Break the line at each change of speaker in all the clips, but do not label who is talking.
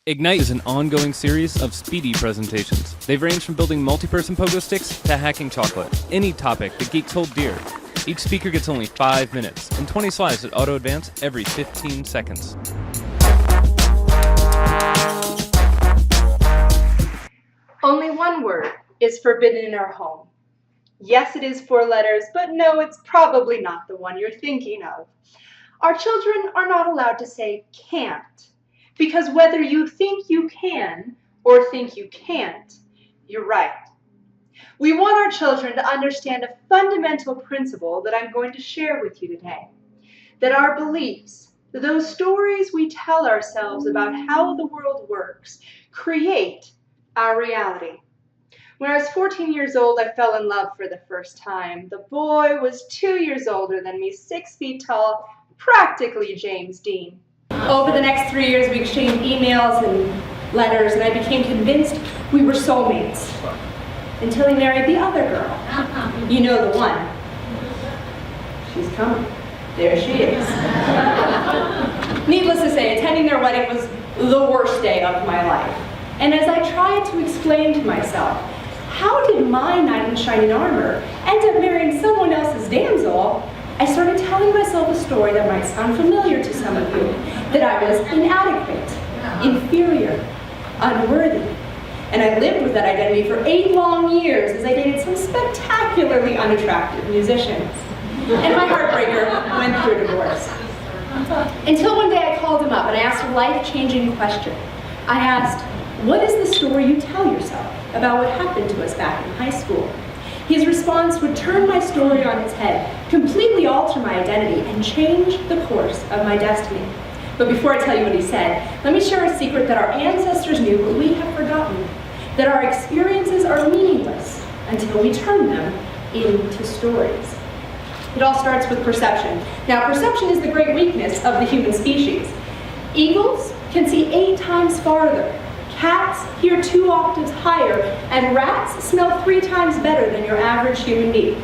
Ignite is an ongoing series of speedy presentations. They've ranged from building multi-person pogo sticks to hacking chocolate. Any topic the geeks hold dear. Each speaker gets only 5 minutes and 20 slides that auto-advance every 15 seconds.
Only one word is forbidden in our home. Yes, it is 4 letters, but no, it's probably not the one you're thinking of. Our children are not allowed to say can't, because whether you think you can or think you can't, you're right. We want our children to understand a fundamental principle that I'm going to share with you today, that our beliefs, those stories we tell ourselves about how the world works, create our reality. When I was 14 years old, I fell in love for the first time. The boy was 2 years older than me, 6 feet tall, practically James Dean. Over the next 3 years, we exchanged emails and letters, and I became convinced we were soulmates. Until he married the other girl. You know the one. She's coming. There she is. Needless to say, attending their wedding was the worst day of my life. And as I tried to explain to myself, how did my knight in shining armor end up marrying someone else's damsel, I started telling myself a story that might sound familiar to some of you, that I was inadequate, inferior, unworthy. And I lived with that identity for 8 long years as I dated some spectacularly unattractive musicians. And my heartbreaker went through divorce. Until one day I called him up and I asked a life-changing question. I asked, what is the story you tell yourself about what happened to us back in high school? His response would turn my story on its head, completely alter my identity, and change the course of my destiny. But before I tell you what he said, let me share a secret that our ancestors knew but we have forgotten, that our experiences are meaningless until we turn them into stories. It all starts with perception. Now, perception is the great weakness of the human species. Eagles can see 8 times farther. Cats hear 2 octaves higher, and rats smell 3 times better than your average human being.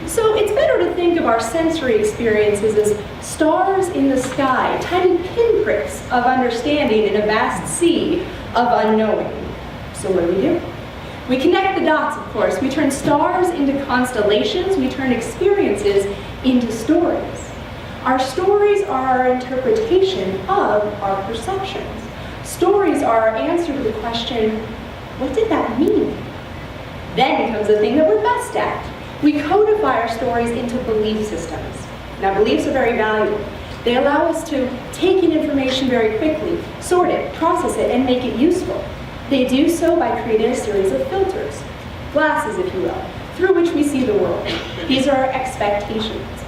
So it's better to think of our sensory experiences as stars in the sky, tiny pinpricks of understanding in a vast sea of unknowing. So what do? We connect the dots, of course. We turn stars into constellations. We turn experiences into stories. Our stories are our interpretation of our perceptions. Stories are our answer to the question, what did that mean? Then comes the thing that we're best at. We codify our stories into belief systems. Now, beliefs are very valuable. They allow us to take in information very quickly, sort it, process it, and make it useful. They do so by creating a series of filters, glasses, if you will, through which we see the world. These are our expectations.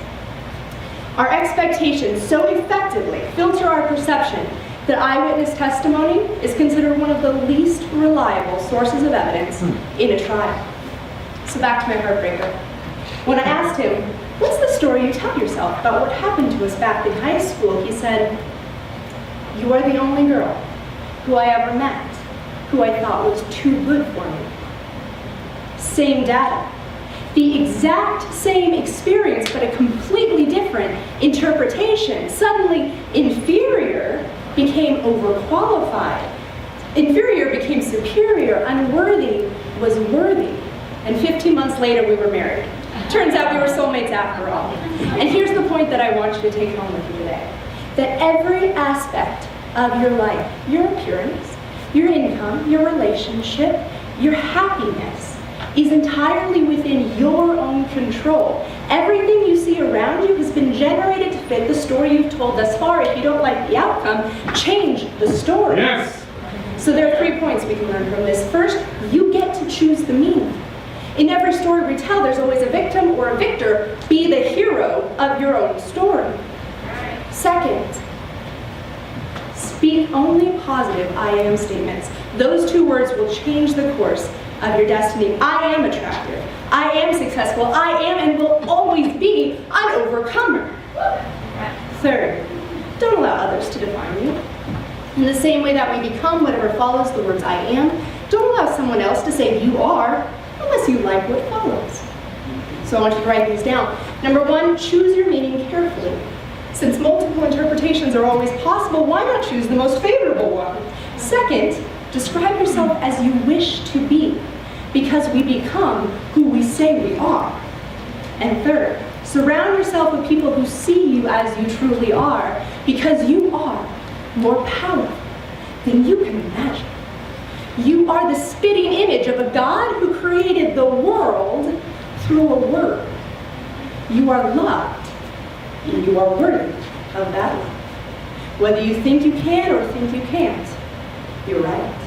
Our expectations so effectively filter our perception that eyewitness testimony is considered one of the least reliable sources of evidence in a trial. So back to my heartbreaker. When I asked him, what's the story you tell yourself about what happened to us back in high school, he said, you are the only girl who I ever met who I thought was too good for me. Same data. The exact same experience, but a completely different interpretation. Suddenly, inferior became overqualified. Inferior became superior. Unworthy was worthy. And 15 months later, we were married. Turns out we were soulmates after all. And here's the point that I want you to take home with you today. That every aspect of your life, your appearance, your income, your relationship, your happiness, is entirely within your own control. Everything you see around you has been generated to fit the story you've told thus far. If you don't like the outcome, change the story.
Yes.
So there are 3 points we can learn from this. First, you get to choose the meaning. In every story we tell, there's always a victim or a victor. Be the hero of your own story. Second, speak only positive I am statements. Those 2 words will change the course of your destiny. I am attractive. I am successful. I am and will always be an overcomer. Third, don't allow others to define you. In the same way that we become whatever follows the words I am, don't allow someone else to say you are unless you like what follows. So I want you to write these down. Number 1, choose your meaning carefully. Since multiple interpretations are always possible, why not choose the most favorable one? Second, describe yourself as you wish to be, because we become who we say we are. And third, surround yourself with people who see you as you truly are, because you are more powerful than you can imagine. You are the spitting image of a God who created the world through a word. You are loved, and you are worthy of that love. Whether you think you can or think you can't, you're right.